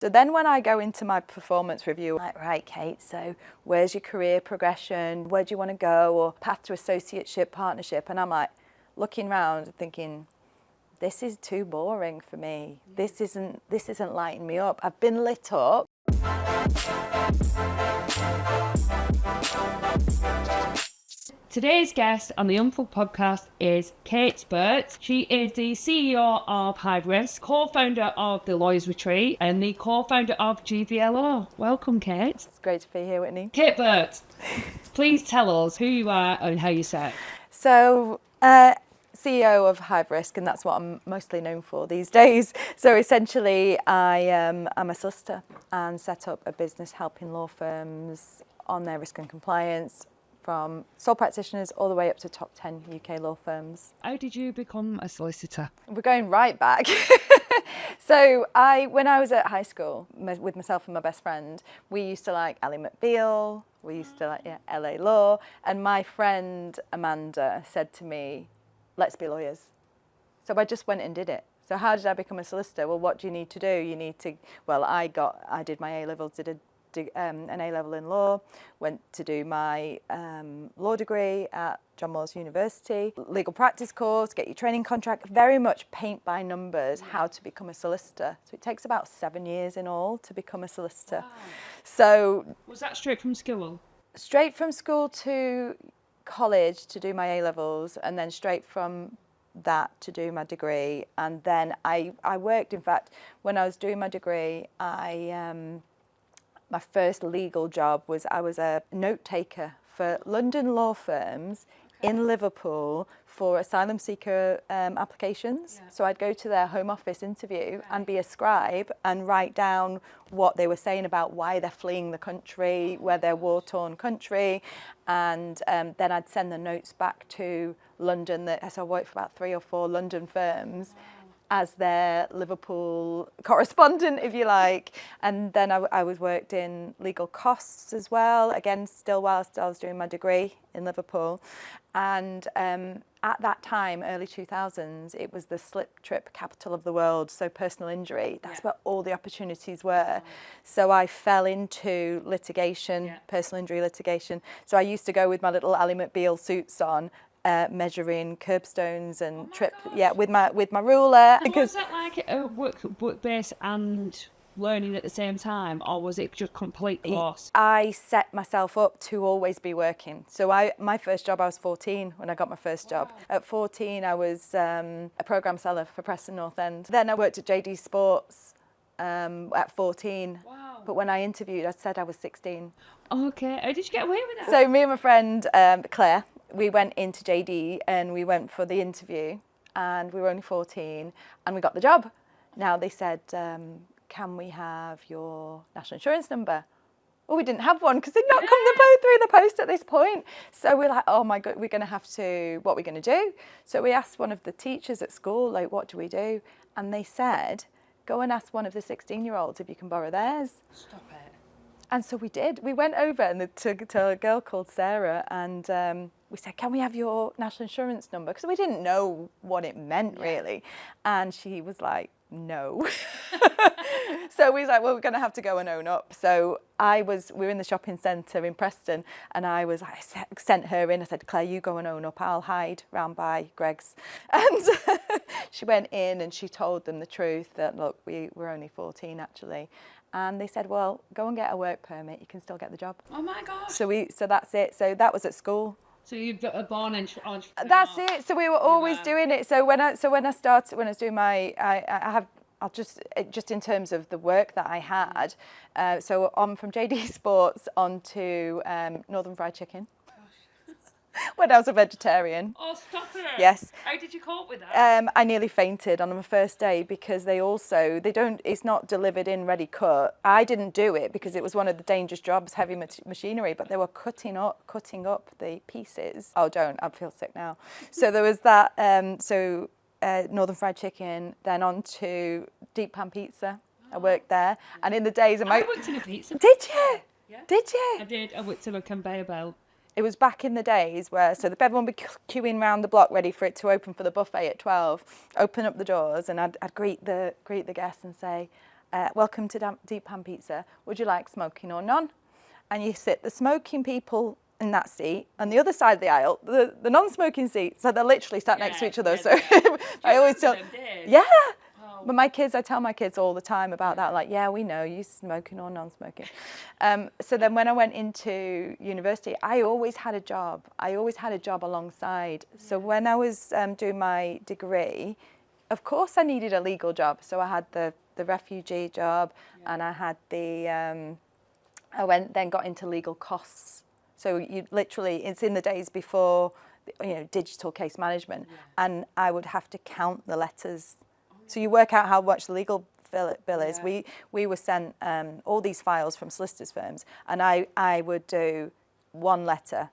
So then when I go into my performance review, I'm like, right, Kate, so where's your career progression? Where do you want to go? Or path to associateship, partnership? And I'm like looking around thinking, this is too boring for me. This isn't lighting me up. I've been lit up. Today's guest on the Unplugged podcast is Kate Burt. She is the CEO of HiveRisk, co-founder of the Lawyers Retreat, and the co-founder of GBLO. Welcome, Kate. It's great to be here, Whitney. Kate Burt, please tell us who you are and how you set. So, CEO of HiveRisk, and that's what I'm mostly known for these days. So essentially, I'm a solicitor and set up a business helping law firms on their risk and compliance, from sole practitioners all the way up to top 10 UK law firms. How did you become a solicitor? We're going right back. So when I was at high school with myself and my best friend, we used to like Ally McBeal, we used to like LA Law, and my friend Amanda said to me, let's be lawyers. So I just went and did it. So how did I become a solicitor? Well, what do you need to do? You need to, well, I did my A-levels, did an A-level in law, went to do my law degree at John Moores University, legal practice course, get your training contract, very much paint by numbers, how to become a solicitor. So it takes about 7 years in all to become a solicitor. Wow. So was that straight from school? Straight from school to college to do my A-levels, and then straight from that to do my degree. And then I worked, in fact, when I was doing my degree, my first legal job was I was a note taker for London law firms in Liverpool for asylum seeker applications. Yeah. So I'd go to their home office interview and be a scribe and write down what they were saying about why they're fleeing the country, where they're war-torn country, and then I'd send the notes back to London. So I worked for about 3 or 4 London firms. Wow. As their Liverpool correspondent, if you like. And then I was worked in legal costs as well, again, still whilst I was doing my degree in Liverpool. And at that time, early 2000s, it was the slip trip capital of the world, so personal injury, that's where all the opportunities were. So I fell into litigation, personal injury litigation. So I used to go with my little Ally McBeal suits on, measuring curbstones and with my ruler. And was that like a work base and learning at the same time, or was it just complete course? I set myself up to always be working. So my first job, I was 14 when I got my first job. At 14, I was a programme seller for Preston North End. Then I worked at JD Sports at 14. Wow. But when I interviewed, I said I was 16. Okay, how did you get away with that? So me and my friend Claire, we went into JD and we went for the interview, and we were only 14 and we got the job. Now they said, can we have your national insurance number? Well, we didn't have one because they'd not come through the post at this point. So we're like, oh my God, we're going to have to, what are we going to do? So we asked one of the teachers at school, like, what do we do? And they said, go and ask one of the 16-year-olds if you can borrow theirs. Stop it. And so we did. We went over and to a girl called Sarah, and we said, can we have your national insurance number? Because we didn't know what it meant, really. And she was like, no. So we was like, well, we're going to have to go and own up. So we were in the shopping centre in Preston, and I sent her in. I said, Claire, you go and own up. I'll hide round by Greg's. And she went in and she told them the truth that, look, we're only 14 actually. And they said, well, go and get a work permit. You can still get the job. Oh my gosh. So that's it. So that was at school. So you've got a born entrepreneur. That's it. So we were always doing it. So when I was doing my, I'll just in terms of the work that I had. So on from JD Sports on to Northern Fried Chicken. When I was a vegetarian. Oh, stop it. Yes. How did you cope with that? I nearly fainted on my first day because it's not delivered in ready cut. I didn't do it because it was one of the dangerous jobs, heavy machinery, but they were cutting up the pieces. Oh, I feel sick now. So there was that, Northern Fried Chicken, then on to Deep Pan Pizza. I worked there. And in the days of I worked in a pizza. Did you? Yeah. Did you? I did. I worked in a conveyor belt. It was back in the days where, everyone would be queuing round the block ready for it to open for the buffet at 12, open up the doors, and I'd greet the guests and say, welcome to Deep Pan Pizza. Would you like smoking or none? And you sit the smoking people in that seat, and the other side of the aisle, the non-smoking seat. So they're literally sat next to each other. So I always tell, yeah. Oh. But I tell my kids all the time about that. Like, yeah, we know you smoking or non-smoking. So then when I went into university, I always had a job. I always had a job alongside. So when I was doing my degree, of course I needed a legal job. So I had the refugee job, and I had the. Then got into legal costs. So you literally, it's in the days before, digital case management, and I would have to count the letters. So you work out how much the legal bill is. We were sent all these files from solicitors firms, and I would do one letter,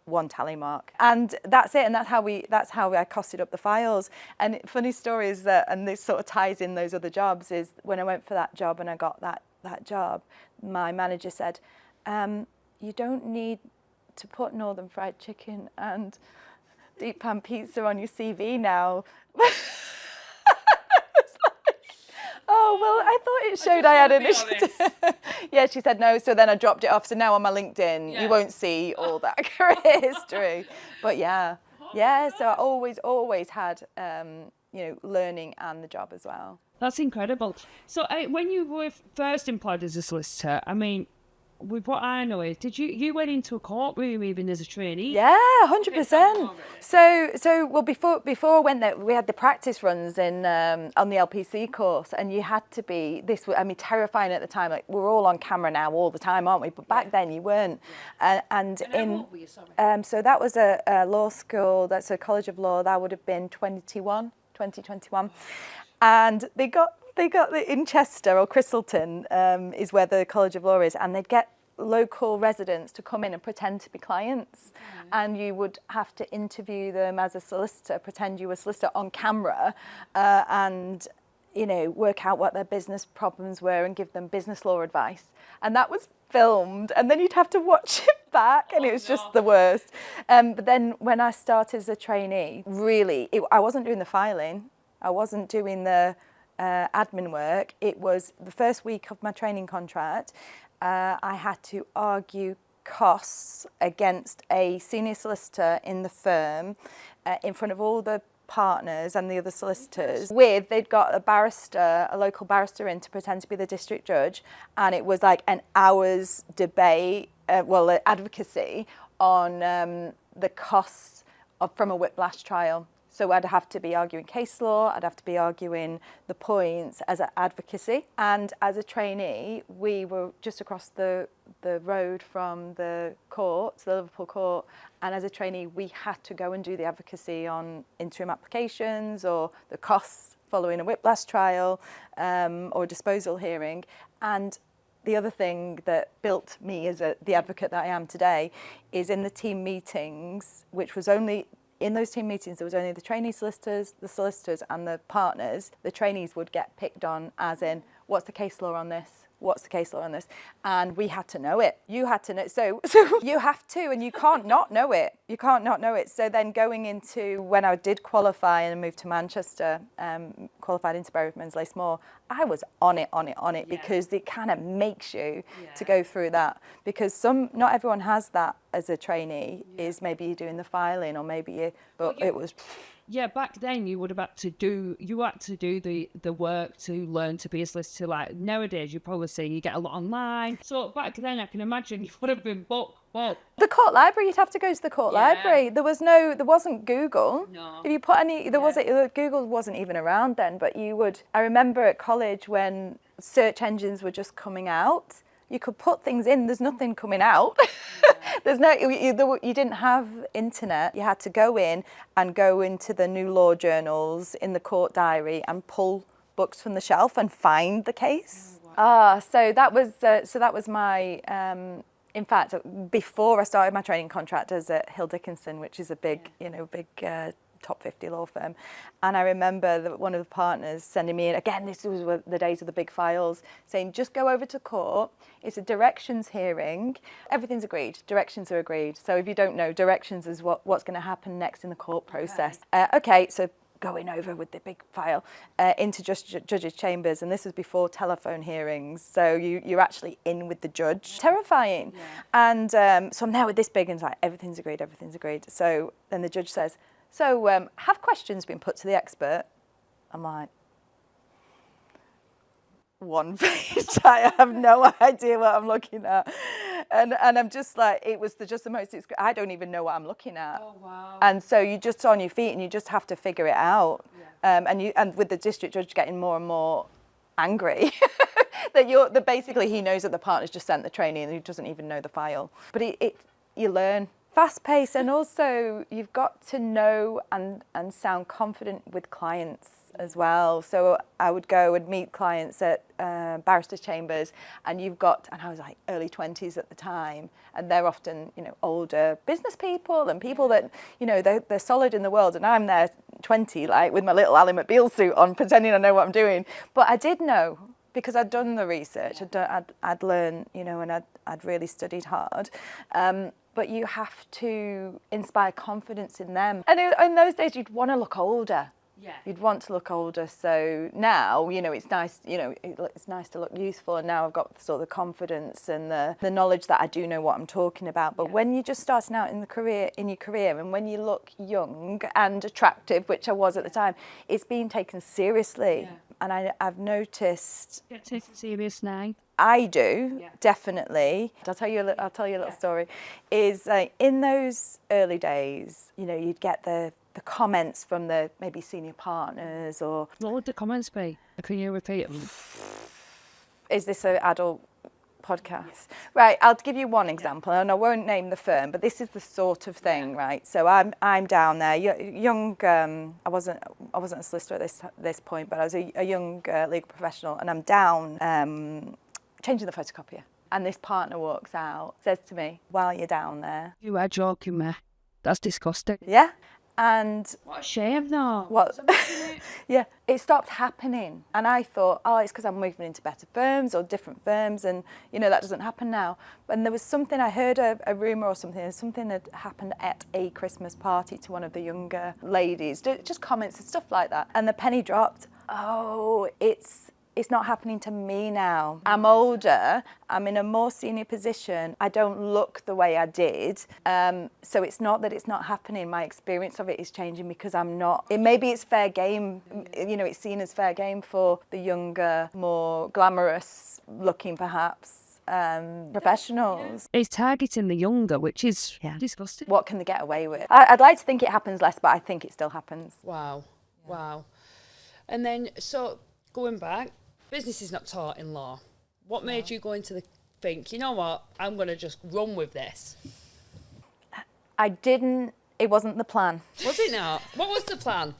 one tally mark, and that's it. And that's how I costed up the files. And funny story is that, and this sort of ties in those other jobs, is when I went for that job and I got that job, my manager said, you don't need to put Northern Fried Chicken and Deep Pan Pizza on your CV now. Oh, well, I thought it showed I had initiative. Yeah, she said no, so then I dropped it off. So now on my LinkedIn, you won't see all that career history. But yeah, so I always had, learning and the job as well. That's incredible. So when you were first employed as a solicitor, I mean, with what I know is, did you went into a courtroom even as a trainee? Yeah, 100%. So before I went there, we had the practice runs on the LPC course, and you had to be terrifying at the time. Like, we're all on camera now all the time, aren't we? But back then you weren't. And what were you, sorry? So that was a law school. That's a College of Law. That would have been 2021, and they got in Chester or Crystalton is where the College of Law is, and they'd get local residents to come in and pretend to be clients, and you would have to interview them as a solicitor, pretend you were a solicitor on camera, and work out what their business problems were and give them business law advice. And that was filmed, and then you'd have to watch it back, and it was just the worst. But then when I started as a trainee, really, I wasn't doing the filing, I wasn't doing the admin work. It was the first week of my training contract. I had to argue costs against a senior solicitor in the firm in front of all the partners and the other solicitors. They'd got a local barrister in to pretend to be the district judge, and it was like an hour's debate, advocacy on the costs from a whiplash trial. So I'd have to be arguing case law, I'd have to be arguing the points as an advocacy. And as a trainee, we were just across the road from the court, the Liverpool court, and as a trainee, we had to go and do the advocacy on interim applications or the costs following a whiplash trial or a disposal hearing. And the other thing that built me as the advocate that I am today is in the team meetings, which was only... In those team meetings, there was only the trainee solicitors, the solicitors and the partners. The trainees would get picked on as in, what's the case law on this? What's the case law on this? And we had to know it. You had to know. So you have to, and you can't not know it. You can't not know it. So then going into, when I did qualify and moved to Manchester, qualified into Bury of Men's Moor, I was on it, because it kind of makes you to go through that. Because not everyone has that as a trainee, is maybe you're doing the filing or maybe it was... Yeah, back then you would have had to do the work to learn to be a solicitor. Like nowadays, you probably say you get a lot online. So back then, I can imagine you would have been booked. Well, the court library, you'd have to go to the court library. There wasn't Google. No. If you put Google wasn't even around then. But I remember at college when search engines were just coming out. You could put things in. There's nothing coming out. You didn't have internet. You had to go in and go into the new law journals in the court diary and pull books from the shelf and find the case. Oh, wow. So that was my. In fact, before I started my training contract, as at Hill Dickinson, which is a big top 50 law firm. And I remember that one of the partners sending me in, again, this was the days of the big files, saying, just go over to court. It's a directions hearing. Everything's agreed. Directions are agreed. So if you don't know, directions is what's going to happen next in the court process. Okay, so going over with the big file into judges' chambers, and this was before telephone hearings, so you're actually in with the judge. Terrifying. And so I'm there with this big, and it's like, everything's agreed. So then the judge says, so have questions been put to the expert? I'm like, one page. I have no idea what I'm looking at, and I'm just like, it was just the most. I don't even know what I'm looking at. Oh wow! And so you're just on your feet, and you just have to figure it out. Yeah. And with the district judge getting more and more angry, that basically he knows that the partner's just sent the trainee and he doesn't even know the file. But you learn. Fast paced, and also you've got to know and sound confident with clients as well. So I would go and meet clients at barrister chambers, and I was like early 20s at the time, and they're often, older business people and people that, they're solid in the world, and I'm there 20, like with my little Ally McBeal suit on, pretending I know what I'm doing. But I did know, because I'd done the research, I'd learned, and I'd really studied hard. But you have to inspire confidence in them. And in those days, you'd want to look older. Yeah. You'd want to look older. So now, it's nice, it's nice to look youthful. And now I've got sort of the confidence and the knowledge that I do know what I'm talking about. But when you're just starting out in your career, and when you look young and attractive, which I was at the time, it's being taken seriously. Yeah. And I've noticed. Get taken serious now. I do, definitely. I'll tell you a little story. Is in those early days, you'd get the comments from the maybe senior partners, or what would the comments be? Can you repeat them? Is this an adult podcast? Yes. Right, I'll give you one example, and I won't name the firm, but this is the sort of thing, right? So I'm down there, young. I wasn't a solicitor at this point, but I was a young legal professional, and I'm down changing the photocopier, and this partner walks out, says to me, while you're down there, "You are joking me. That's disgusting." Yeah. And what a shame, though. What? Yeah, it stopped happening. And I thought, it's because I'm moving into better firms or different firms, and that doesn't happen now. And there was something, I heard a rumour or something that happened at a Christmas party to one of the younger ladies, just comments and stuff like that. And the penny dropped. Oh, it's not happening to me now. I'm older, I'm in a more senior position, I don't look the way I did. So it's not that it's not happening, my experience of it is changing because I'm not. Maybe it's fair game, it's seen as fair game for the younger, more glamorous looking perhaps, professionals. It's targeting the younger, which is disgusting. What can they get away with? I'd like to think it happens less, but I think it still happens. Wow. And then, so going back, business is not taught in law. What made you go into think, you know what, I'm going to just run with this? It wasn't the plan. Was it not? What was the plan?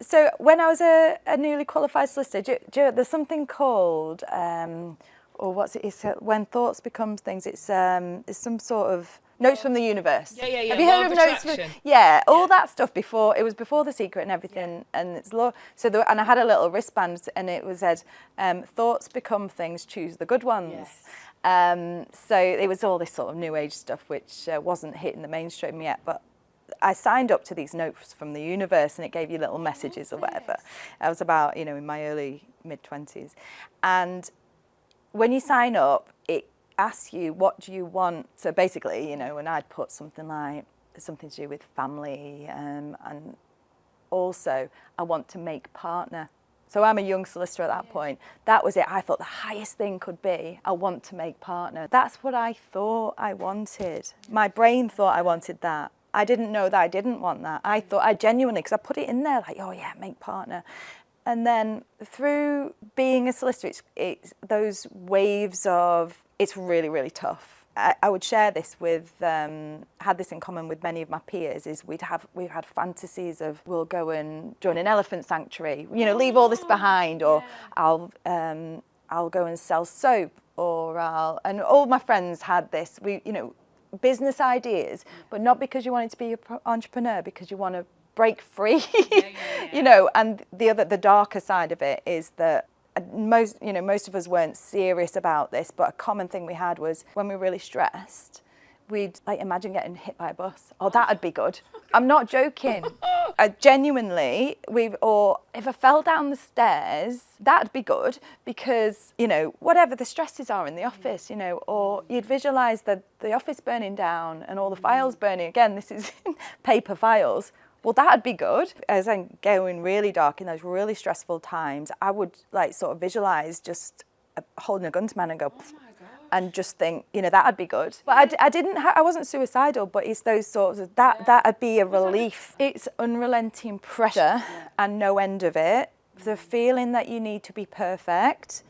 So when I was a newly qualified solicitor, there's something called, or what's it? It's when thoughts become things. It's some sort of notes from the universe. Yeah. Have you heard of notes from? Yeah, all that stuff before. It was before The Secret and everything, and it's law. So and I had a little wristband, and it was said, "Thoughts become things. Choose the good ones." Yes. So it was all this sort of new age stuff, which wasn't hitting the mainstream yet, but I signed up to these notes from the universe, and it gave you little messages or whatever. I was about, in my early mid-20s, and when you sign up, it asks you, what do you want? So basically, when I'd put something like something to do with family, and also I want to make partner. So I'm a young solicitor at that point. That was it. I thought the highest thing could be, I want to make partner. That's what I thought I wanted. My brain thought I wanted that. I didn't know that I didn't want that. I thought I genuinely, because I put it in there like, make partner. And then through being a solicitor, it's those waves of, it's really, really tough. I would share this with, had this in common with many of my peers, is we've had fantasies of, we'll go and join an elephant sanctuary, leave all this behind, or I'll go and sell soap, and all my friends had this, business ideas, but not because you wanted to be an entrepreneur, because you want to break free, and the darker side of it is that most of us weren't serious about this, but a common thing we had was when we were really stressed, we'd imagine getting hit by a bus. Oh, that'd be good. I'm not joking. I genuinely, or if I fell down the stairs, that'd be good because, you know, whatever the stresses are in the office, you know, or you'd visualise the office burning down and all the files burning. Again, this is paper files. Well, that'd be good. As I'm going really dark in those really stressful times, I would like sort of visualise just holding a gun to man and go, and just think, you know, that'd be good. But I wasn't suicidal, but it's those sorts of, that'd be a relief. It's unrelenting pressure and no end of it. The feeling that you need to be perfect,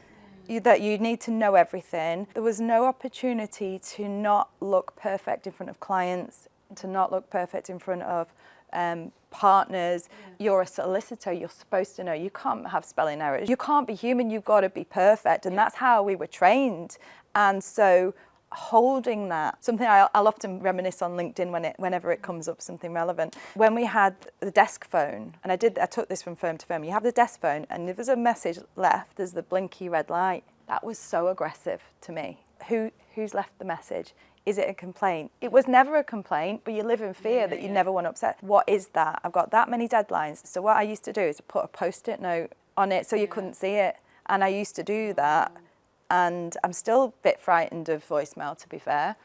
that you need to know everything. There was no opportunity to not look perfect in front of clients, to not look perfect in front of partners. You're a solicitor, you're supposed to know. You can't have spelling errors. You can't be human, you've got to be perfect. And that's how we were trained. And so holding that, something I'll often reminisce on LinkedIn whenever it comes up, something relevant. When we had the desk phone, and I took this from firm to firm, you have the desk phone and if there's a message left, there's the blinky red light. That was so aggressive to me. Who's left the message? Is it a complaint? It was never a complaint, but you live in fear that you never want to upset. What is that? I've got that many deadlines. So what I used to do is put a Post-it note on it so you couldn't see it. And I used to do that. And I'm still a bit frightened of voicemail, to be fair.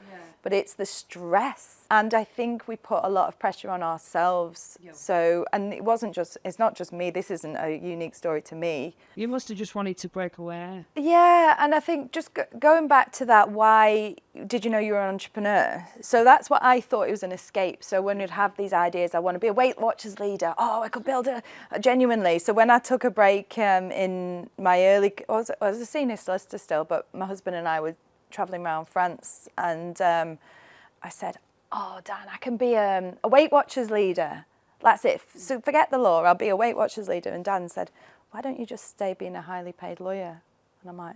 But it's the stress. And I think we put a lot of pressure on ourselves. So, and it's not just me. This isn't a unique story to me. You must have just wanted to break away. Yeah, and I think just going back to that, why did you know you were an entrepreneur? So that's what I thought it was, an escape. So when we'd have these ideas, I want to be a Weight Watchers leader. Oh, I could build a genuinely. So when I took a break in my I was a senior solicitor still, but my husband and I were travelling around France, and I said, oh, Dan, I can be a Weight Watchers leader. That's it. So forget the law, I'll be a Weight Watchers leader. And Dan said, why don't you just stay being a highly paid lawyer? And I'm like,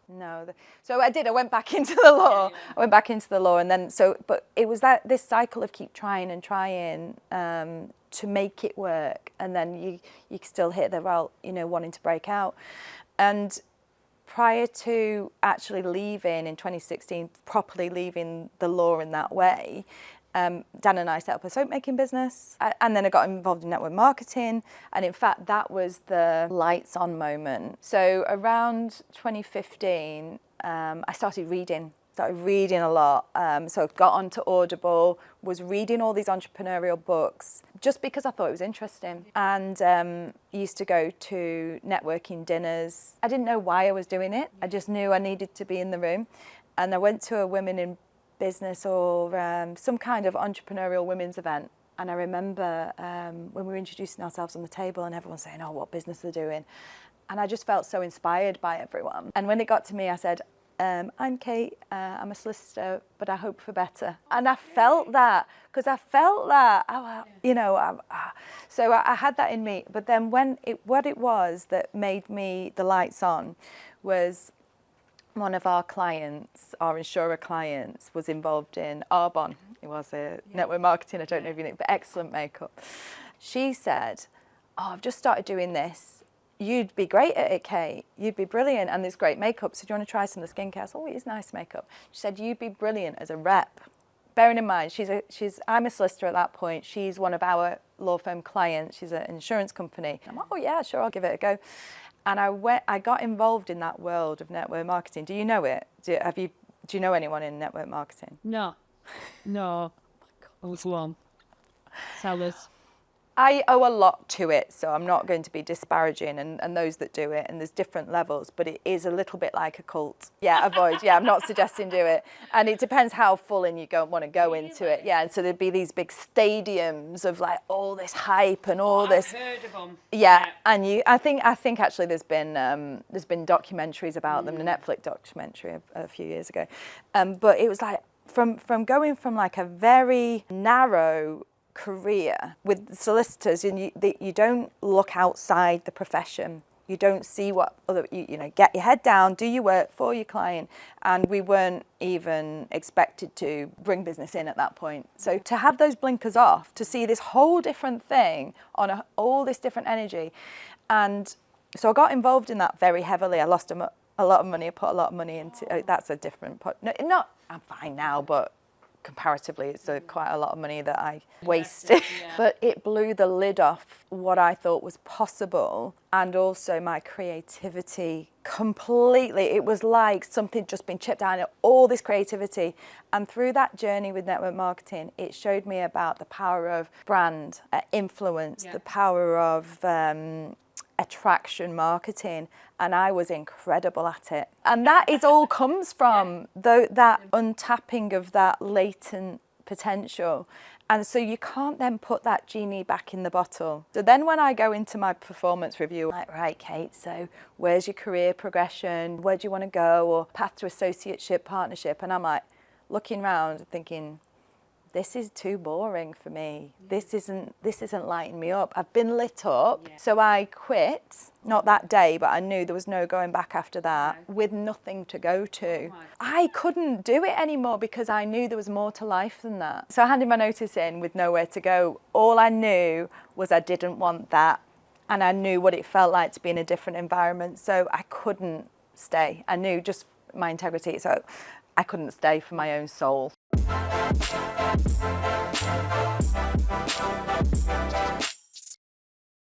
no. So I did. I went back into the law. I went back into the law, and then but it was this cycle of keep trying and trying to make it work, and then you still hit the wanting to break out. And prior to actually leaving in 2016, properly leaving the law in that way, Dan and I set up a soap making business, and then I got involved in network marketing, and in fact that was the lights on moment. So around 2015 I started reading a lot, so I got onto Audible, was reading all these entrepreneurial books just because I thought it was interesting, and used to go to networking dinners. I didn't know why I was doing it, I just knew I needed to be in the room, and I went to a women in business or some kind of entrepreneurial women's event, and I remember when we were introducing ourselves on the table and everyone saying, oh, what business they're doing, and I just felt so inspired by everyone. And when it got to me, I said, I'm Kate, I'm a solicitor, but I hope for better. And I felt that, because I felt that, so I had that in me. But then what it was that made me the lights on was one of our clients, our insurer clients, was involved in Arbonne. It was a network marketing, I don't know if you know, but excellent makeup. She said, oh, I've just started doing this. You'd be great at it, Kate. You'd be brilliant, and there's great makeup. So do you want to try some of the skincare? I said, oh, it is nice makeup. She said, you'd be brilliant as a rep. Bearing in mind, I'm a solicitor at that point. She's one of our law firm clients. She's an insurance company. I'm like, oh yeah, sure, I'll give it a go. And I got involved in that world of network marketing. Do you know it? Do you know anyone in network marketing? No. Oh my God. Go on. Tell us. I owe a lot to it, so I'm not going to be disparaging and those that do it, and there's different levels, but it is a little bit like a cult. Yeah, avoid. Yeah, I'm not suggesting do it. And it depends how full in you want to go into it. Yeah, and so there'd be these big stadiums of like all this hype and all this. I've heard of them. Yeah, and I think actually there's been documentaries about them, the Netflix documentary a few years ago. But it was like from going from like a very narrow career with solicitors, and you don't look outside the profession. You don't see what other, get your head down, do your work for your client. And we weren't even expected to bring business in at that point. So to have those blinkers off, to see this whole different thing on all this different energy. And so I got involved in that very heavily. I lost a lot of money, I put a lot of money into, that's a different, I'm fine now, but comparatively, it's quite a lot of money that I wasted. But it blew the lid off what I thought was possible, and also my creativity completely. It was like something just been chipped out of all this creativity. And through that journey with network marketing, it showed me about the power of brand influence, the power of attraction marketing, and I was incredible at it. And that is all comes from that untapping of that latent potential. And so you can't then put that genie back in the bottle. So then when I go into my performance review, like, right, Kate, so where's your career progression? Where do you want to go? Or path to associateship, partnership? And I'm like looking around thinking, this is too boring for me. This isn't lighting me up. I've been lit up. So I quit, not that day, but I knew there was no going back after that, with nothing to go to. I couldn't do it anymore because I knew there was more to life than that. So I handed my notice in with nowhere to go. All I knew was I didn't want that, and I knew what it felt like to be in a different environment. So I couldn't stay. I knew just my integrity, so I couldn't stay for my own soul.